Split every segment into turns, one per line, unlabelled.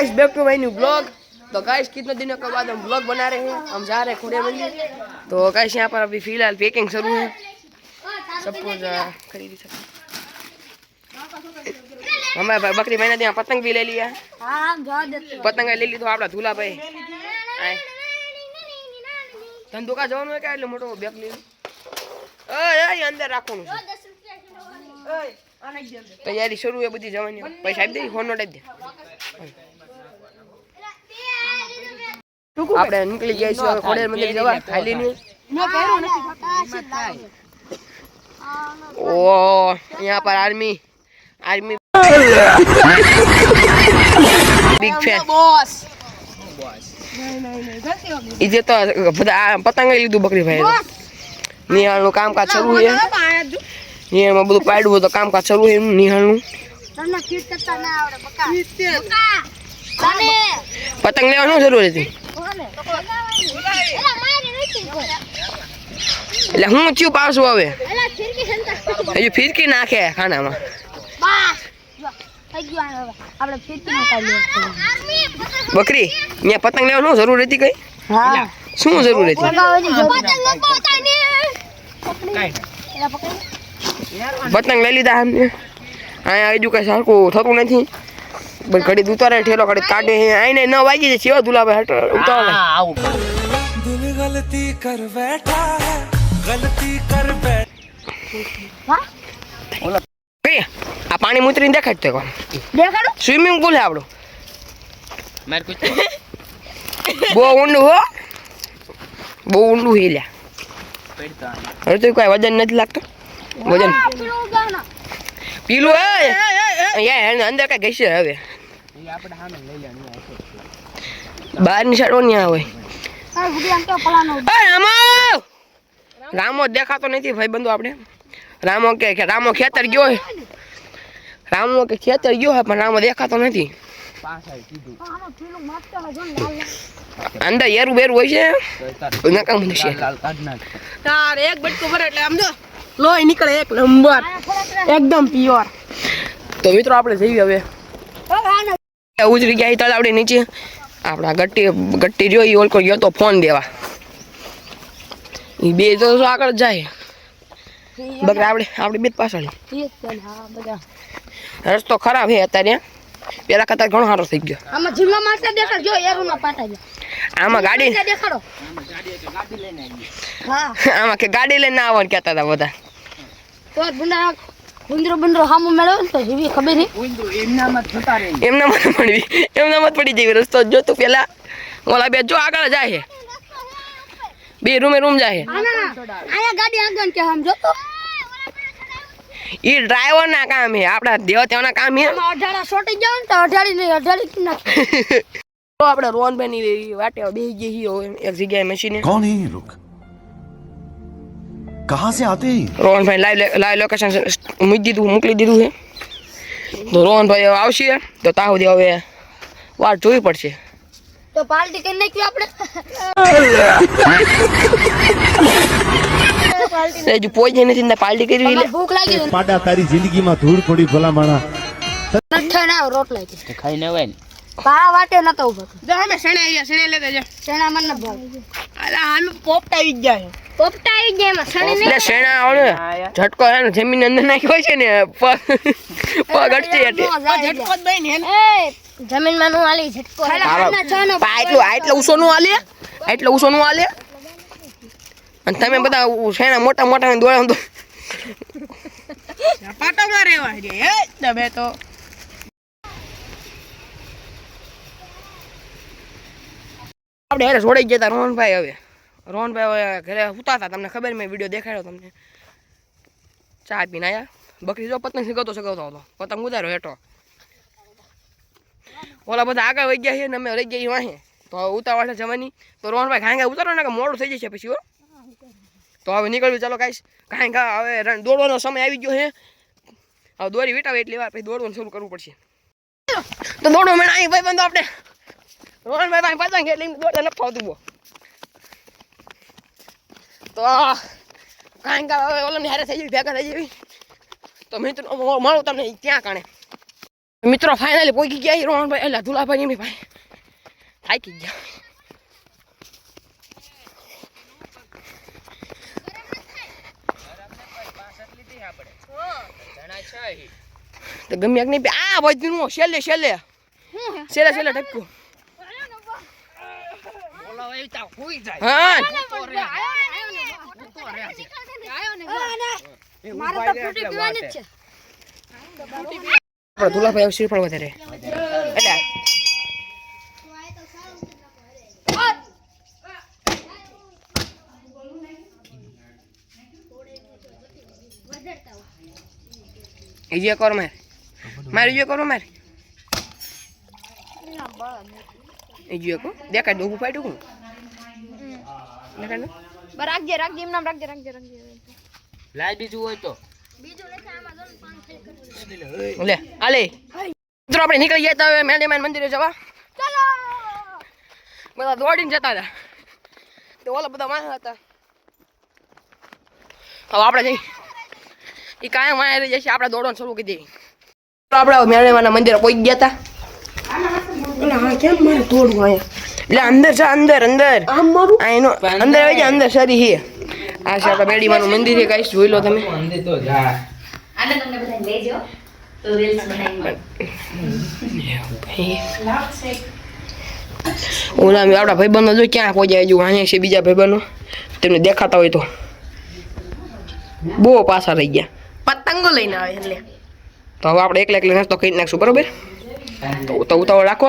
Guys back to my new blog. तो guys कितने दिनों के बाद हम ब्लॉग बना रहे हैं, हम जा रहे हैं खुड़े मंदिर। तो गाइस यहाँ पर अभी फिलहाल पैकिंग शुरू है, सब कुछ खरीदी सकते। हमें बकरी महीना दिया पतंग भी ले लिया, पतंग ले ली तो आपड़ा धूला भाई धंधो का जवान है क्या એટલે મોટો બેગ લે ઓય અંદર રાખવાનું છે તૈયારી શરૂ છે બધી જવાની પૈસા આપી દે ફોન નોટ આપી દે આપણે નીકળી ગયા છીએ હવે ખોડેર મંદિર જવા ખાલી ની ओ यहाँ पर आर्मी बिग फैन बॉस इजे तो पतंग लीधु बकरी भाई निहाल नु काम का शुरू है निहाल में બધું પાડ્યું તો કામ કા શરૂ है निहाल नु તમને ફિટ કરતા ના આવડે બકા તને પતંગ લેવાનું જરૂર હતી એટલે હું ચૂપ આવશું હવે હજુ ફિરકી નાખે ખાનામાં બકરી અહીંયા પતંગ લેવાનું જરૂર હતી કઈ શું જરૂર હતી પતંગ લઈ લીધા અમને અહીંયા હજુ કઈ સરખું થતું નથી ઘડી ઉતારે ઠેલો ઘડી કાઢે આઈને ન વાગી જાય સેવા દુલાભાઈ ઉતાવળ गलती कर बैठा है गलती कर बैठ आ पानी मुतरी देखाडते को देखाडो स्विमिंग पूल है आपड़ो मार कुछ बो ऊंडू हो बो ऊंडू ही ल्या अरे तो कोई वजन नहीं लगता वजन पीलू है ये अंदर का गई है હવે ये આપણે સામે લઈ લેવાની છે બહાર ની સાઈડ ઓની આવે रामो देखा तो नहीं थी भाई बंधु आपने रामो खेतर गयो है रामो के खेतर गयो है पर रामो देखा तो नहीं अंदर येरू बेरू होय छे ना काम मनुष्य तार एक बटको भरे એટલે આમ જો લોહી નીકળે એક નંબર એકદમ પ્યોર તો મિત્રો આપણે જઈએ હવે ઉતરી ગયા તળાવડી નીચે આપડા ગટ્ટી જોઈ ઓલકો ગયો તો ફોન દેવા ઈ બે તો આગળ જાય બકરા આપણે બે પાછળ રસ્તો ખરાબ હે અત્યારે પેલા કરતા ઘણો સારો થઈ ગયો આમાં જીમા મારતા દેખાડ જો એરુના પાટા જો આમાં ગાડી દેખાડો ગાડી લઈને આવી હા આમાં કે ગાડી લઈને આવવાનું કહેતા હતા બધા તો બુંડા ગુંદરો હામો મેળો તો જેવી ખબર હે ગુંદરો એમનામાં જતા રહે એમનામાં પડી જેવી રસ્તો જો તું પેલા ઓલા બે જો આગળ જાય છે બે રૂમ જાય આયા ગાડી આગળ કે હમ જો તો ઈ ડ્રાઈવર ના કામ હે આપડા દેવતાઓના કામ હે અઢાડા છોટી જાવ ને તો અઢાડી કી નાખે તો આપણે રોહનભાઈ ની વાટે બેહી ગઈ હો એક જગ્યાએ મશીને કોણ હે લોક कहां से आते हैं रोहन भाई लाइव लोकेशन मोकली दीधु है तो रोहन भाई आवशे तो ताहु दे હવે વાત જોવી પડશે તો પાર્ટી કરી નાખી આપણે પાર્ટી જો પોજે નથી ને પાર્ટી કરી લે ભૂખ લાગી પાડા તારી જિંદગી માં ધૂળ પડી ભલા માણા નઠે ના રોટલા કે ખાઈ ન હોય ને પા વાટે નતો ઉભો જો અમે સણે આવ્યા સણે લેતા જો સણા મન ન ભાવ અલા આનું પોપટા આવી જાય પોપટા આવી જાય માં સણે ને સણા આવને ઝટકો હે ને જમીન અંદર નાખ્યો છે ને પગ અટતી હતી ઝટકો જ બઈ ને એ જમીન માં નો આલી ઝટકો આટલો ઊંચો નો આલે આટલો ઊંચો નો આલે અને તમે બધા સણા મોટા મોટા દોડા તો પાટો માં રહેવા દે હે તમે તો આપણે હેરે છોડી ગયા હતા રોહનભાઈ હવે ઘરે સુતા હતા તમને ખબર મેં વિડીયો દેખાડ્યો તમને ચા પીને આયા બકરી જો પતંગ શીખવતો હતો પતંગ ઉતાર્યો હેઠો ઓલા બધા આગળ વહી ગયા છે ને અમે રહી ગયા વાહે તો ઉતાવળ જવાની તો રોહનભાઈ ઘાંગા ઉતારો ને કે મોડું થઈ જશે પછી હો તો હવે નીકળ્યું ચાલો કાંઈ ઘાંગા હવે દોડવાનો સમય આવી ગયો છે હવે દોરી વીટાવે એટલી વાર પછી દોડવાનું શરૂ કરવું પડશે તો દોડો મેં અહીં ભાઈ બંધો આપણે રોહનભાઈ પતંગ એટલે દોડતા ન ફાવતું બો તો કાંઈ ઓલા હારે થઈ જવી ભેગા થઈ જવી તો મિત્રો મળું તમને ત્યાં કાણે મિત્રો ફાઇનલી પહોંચી ગયા રોહનભાઈ એટલે દુલાભાઈ એમની ભાઈ થાકી ગયા. તો ગમે નહીં આ બધું છેલ્લે ટપકું દુલાભાઈ શ્રીફળ વધારે એટલે એ કરો મારે જે કરો મારે એ જે કો દેખાડ દો ઉભું પાડ્યું દેખાડ
રાખજે એમ નામ રાખજે
લાઈ બીજું હોય તો
લે આલે મિત્રો આપણે નીકળી ગયા હતા હવે મેલેમાન મંદિરે જવા.
ચાલો
બધા દોડીને જતા હતા તો ઓલા બધા માયા હતા. હવે આપણે જઈ એ કાંઈ માયા રહી જશે. આપણે દોડવાનું શરૂ કરી દેવી. આપણે મેલેમાના મંદિરે પહોંચી ગયા હતા. હા કેમ મારે તોડવું અહીંયા એટલે અંદર છે અંદર એનો અંદર આવી જાય અંદર સરી છે. આ છે આપણા મેડીમાનું મંદિર છે ગાઈસ જોઈ લો તમે.
અંદર તો જા
આને તમને બધાને લેજો તો રીલ્સ બનાવી.
ઓલા આપણા ભાઈબંધો જો ક્યાં પહોંચ્યા હજુ અહીંયા છે બીજા ભાઈબંધો તેમને દેખાતા હોય તો બહુ પાછા રહી ગયા. પતંગો લઈને આવે એટલે તો હવે આપણે એકલા નાસ્તો કરી નાખશું બરોબર. તો ઉતાવળ રાખો.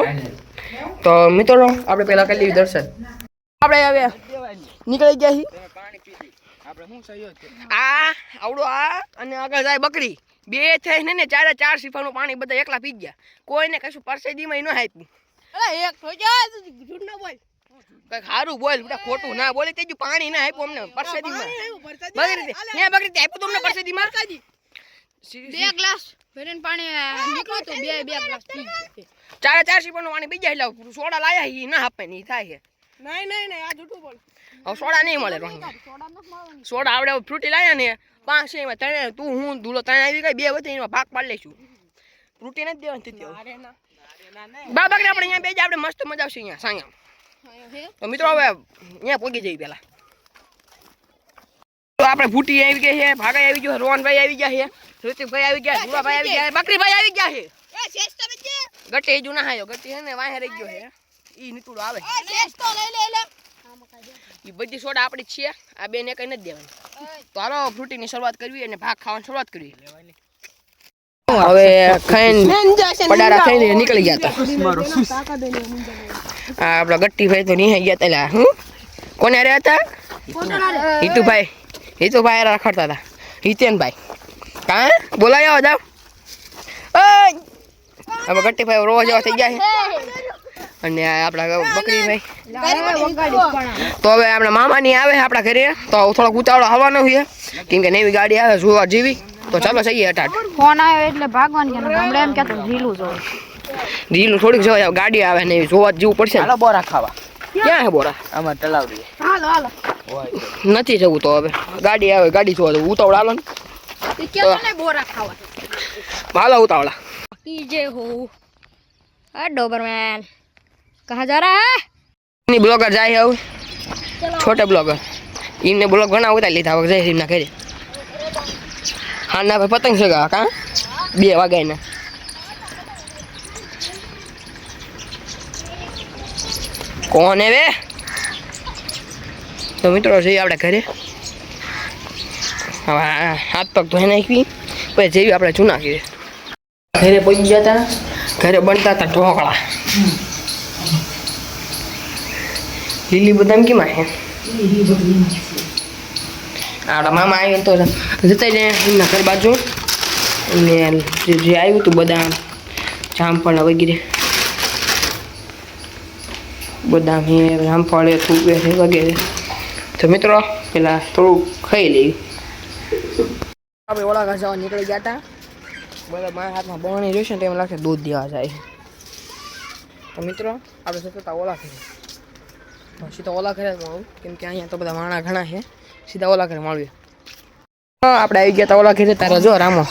તો મિત્રો આપણે પહેલા કરી લઈએ દર્શન. આપણે હવે નીકળી ગયા છીએ. આ આવડો આ અને આગળ જાય બકરી બે થઈને ને ચારે ચાર સીફાનું પાણી બધા એકલા પી ગયા. કોઈને કશું પરસેદીમાં ન આપ્યું. એક જૂઠ ના બોલ કઈક સારું બોલ બેટા ખોટું ના બોલે તેજું પાણી ના આપ્યું અમને પરસેદીમાં. બકરી આપ્યું તમને પરસેદીમાં
2 ગ્લાસ ભરીને પાણી નીકળ્યું તો બે ગ્લાસ પી ગયા.
ચારે ચાર સીફાનું પાણી પી જાય એટલે સોડા લાયા ઈ ના આપે નહીં થાય છે.
નહીં આ જૂઠું બોલ.
હવે સોડા નહીં મળે સોડા આવડે ફ્રૂટી લાયા ને 5 એમાં 3 તું હું ધૂલો 3 આવી ગઈ 2 વચ્ચે એમાં ભાગ પાડી લઈશું. ફ્રૂટી નથી દેવાની બાબા આપણે અહીંયા બેજ આપણે મસ્ત મજા આવશે અહીંયા સાંગા. તો મિત્રો હવે અહીંયા પહોંચી જઈએ પહેલા. તો આપણે ફૂટી આવી ગઈ છે ભાગાઈ આવી ગયો રોહનભાઈ આવી ગયા છે ઋતિકભાઈ આવી ગયા ધુરાભાઈ આવી ગયા બકરીભાઈ આવી ગયા છે. ગટ્ટી હજુ ના આવ્યો ગટ્ટી છે ને વાહે રહી ગયો છે ઈ નીતુડો આવે એ બધી સોડા આપણી જ છે. આ બે ને કઈ નથી દેવાની. તો હાલો ફ્રૂટીની શરૂઆત કરવી અને ભાગ ખાવાની શરૂઆત કરવી. હવે ખાઈને પડારા ખાઈને નીકળી ગયા હતા. હા આપણા ગટ્ટીભાઈ તો નિહાઈ ગયા હતા. હું કોને રહ્યા હતા? હિતુભાઈ રખડતા હતા. હિતેનભાઈ હા બોલાયો જાવ. હવે ગટ્ટીભાઈ રોવા જેવા થઈ ગયા છે અને આપણા બકરીભાઈ તો હવે આપણા મામાની આવે આપણા ઘરે તો થોડોક ઉતાવળો આવવાનો છે કેમ કે નવી ગાડી આવે જોવા જેવી. તો ચાલો જઈએ હટાટ.
ફોન આવ્યો એટલે ભાગવાનું કે ગામડે એમ કહેતો રીલું જોવા.
રીલું થોડીક જોવા ગાડી આવે ને જોવા જેવું પડશે.
હાલો બોરા ખાવા.
ક્યાં છે બોરા?
આમાં તલાવડી.
હાલો
નથી જવું તો હવે ગાડી આવે ગાડી જોવા જવું ઉતાવળ હાલો ને
કેતો ને બોરા ખાવા.
હાલો ઉતાવળા.
कीजे हो डोबरमैन कहाँ जा रहा है?
इन्हीं ब्लॉगर जाए हो छोटे ब्लॉगर इनने ब्लॉग बना उतार लीधा वक्त जय ना करे. हाँ ना भाई पतंग से गा कहाँ 2 वागे ना कौन है वे. तो मित्रों से આપણે ઘરે હવે હાથ પગ ધોઈ નાખી પછી જેવી આપણે ચૂના કરીએ. ઘરે પહોંચી ગયા હતા. ઘરે બનતા હતા ઢોકળા. લીલી બદામ કેમ છે? આપણા મામા આવ્યા તો જતા રહ્યા એમના ઘર બાજુ અને જે આવ્યું હતું બદામ જામફળ વગેરે બદામ છે જામફળ થૂકે છે વગેરે. તો મિત્રો પેલા થોડું ખાઈ લઈએ. આપણે ઓલા ઘર જવા નીકળી ગયા હતા. બધા મારા હાથમાં બરણી જોઈશે ને એમ લાગશે દૂધ દેવા જાય. તો મિત્રો આપણે જતા ઓલા ઘરે સીધા ઓલા ઘરે જ મળું કેમ કે અહીંયા તો બધા માણા ઘણા છે. સીધા ઓલા ઘરે મળીએ. આપણે આવી ગયા હતા ઓલા ઘરે. તારા જો રામો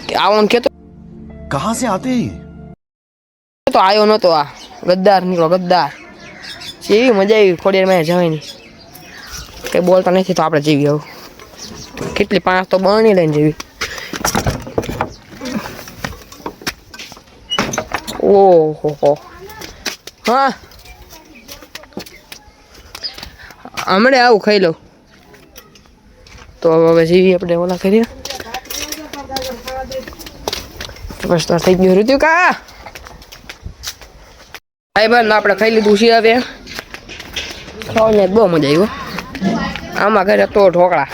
કે આવો ને કેતો
कहाँ से आते हैं?
તો આવ્યો નતો આ ગદ્દાર નીકળો ગદ્દાર જેવી મજા આવી ખોડિયારમાં જવાની કઈ બોલતા નથી તો આપણે જેવી આવું કેટલી 5 તો બની લઈને જેવી ઓહો હા હમણાં આવું ખાઈ લઉં તો હવે જેવી આપણે ઓલા કરીએ બસ તો થઈ ગયું ઋતુ કા ભાઈ બંધ આપણે ખાઈ લીધું છે હવે ખાવાની બહુ મજા આવી આમાં ઘરે તો ઢોકળા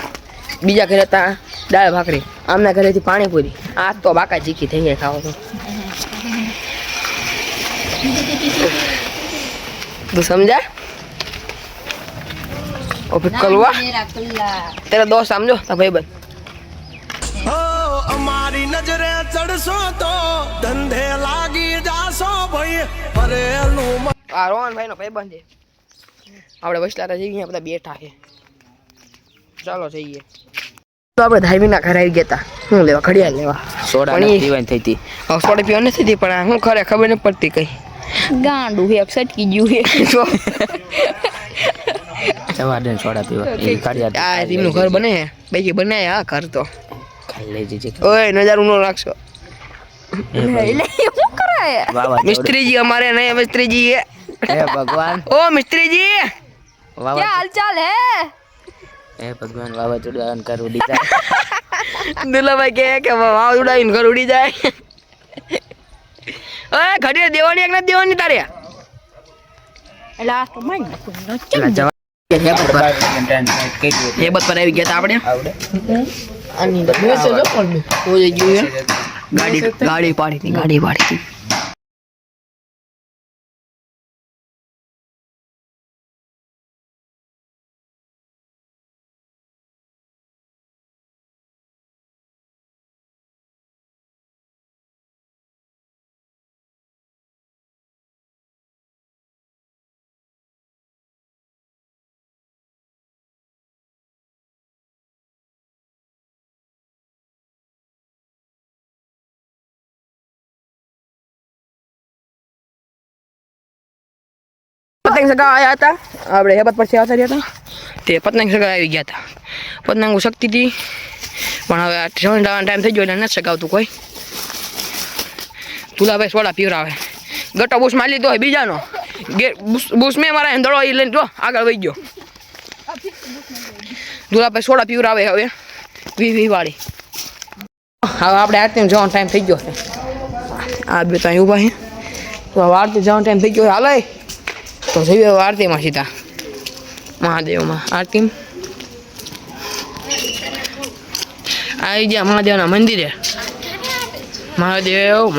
બીજા ઘરે હતા દાળ ભાખરી આમના ઘરેથી પાણીપુરી આ તો બાકા ચીકી થઈ ગયા ખાવા તો સમझा और फिर कलवा तेरा दोस्त समझो ता भाई बन
અમારી નજરે ચડશો તો ધંધે લાગી જાશો ભાઈ પરેલું
આ રોહન ભાઈ નો ભાઈ બંધ આપણે વસલારા જઈએ બધા બેઠા છે ચાલો જઈએ તો આપણે ધાર્મિકના ઘરે આવી ગયા હતા હું લેવા ઘડિયાળ લેવા
સોડા
પણ ઈ-
પીવાની થઈ હતી
હવે સોડા પીવા નથી થતી પણ હું ખરે ખબર નથી પડતી કઈ
ગાંડું હે સટકી ગયું હે
જવા દે ને સોડા પીવા એ કાઢ્યા
આ રીમનું ઘર બને છે બાકી બનાય હા ઘર તો
ખાઈ લઈ જજે
ઓય નજારું નો રાખશો
એટલે શું કરાય
વાવા
મિસ્ત્રીજી અમારે નહીં મિસ્ત્રીજી
હે ભગવાન
ઓ મિસ્ત્રીજી
વાવા
क्या हाल चाल है
હે ભગવાન વાવાઝોડા કર ઉડી જાય
દુલાભાઈ કે વાવ ઉડાવીને ઘર ઉડી જાય ઓય ઘડીએ દેવાની એક નથી દેવાની તારે
એટલે આ તો મારી નાખું
હેબત પર આવી ગયા તા આપણે
આવડે
આની અંદર મેસેજ પણ હોય ગયું ગાડી પાડી પતંગ સગા આવ્યા હતા આપણે હેબત પરથી આવતા રહ્યા હતા તે પતંગ સગા આવી ગયા હતા પતંગો શક્તિ હતી પણ હવે જવાનું ટાઈમ થઈ ગયો એટલે નથી સગાવતું કોઈ તુલાભાઈ સોડા પીવરાવે ગટો બુશ મારી લીધો હોય બીજાનો બુશ મેં મારા દડો એ લઈને જો આગળ વહી ગયો તુલાભાઈ સોડા પીવરાવે હવે વી વાળી હવે આપણે આરતી જવાનો ટાઈમ થઈ ગયો છે આ બે ત્યાં ઊભા છે તો હવે આરતી જવાનો ટાઈમ થઈ ગયો હાલો તો જઈએ આરતીમાં સીધા મહાદેવમાં આરતી આવી ગયા મહાદેવના મંદિરે મહાદેવ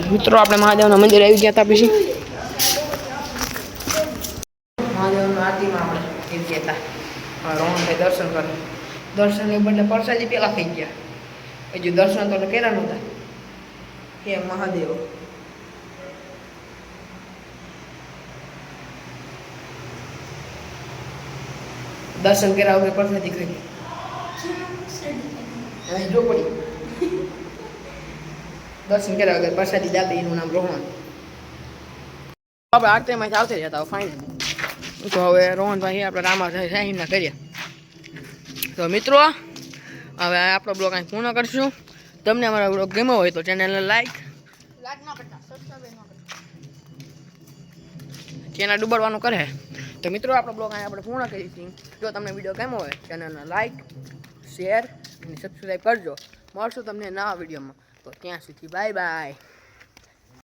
મિત્રો આપણે મહાદેવના મંદિરે આવી ગયા હતા પછી મહાદેવના આરતીમાં આપણે આવી ગયા હતા રોહનભાઈ દર્શન કરે દર્શનને બદલે પ્રસાદી પેલા થઈ ગયા હજુ દર્શન તો કર્યા નહોતા હે મહાદેવ દર્શન કર્યા વગર પ્રસાદી ખાઈ અહીં જો પડી દર્શન કર્યા વગર પ્રસાદી દાદી એનું નામ રોહન આપણે આરતીમાં આવતા જતા ફાઇનલ તો હવે રોહનભાઈ આપણે રામા સાહેબના કરીએ તો મિત્રો હવે આપણો બ્લોગ અહીં પૂર્ણ કરશું તમને અમારો બ્લોગ ગમ્યો હોય તો ચેનલને લાઈક
ના કરતા સબસ્ક્રાઇબ ના કરતા
ચેનલ ડૂબડવાનું કરે તો મિત્રો આપણો બ્લોગ અહીં આપણે પૂર્ણ કરીશું જો તમને વિડીયો ગમ્યો હોય ચેનલને લાઈક શેર અને સબસ્ક્રાઈબ કરજો મળશું તમને નવા વિડીયોમાં તો ત્યાં સુધી બાય બાય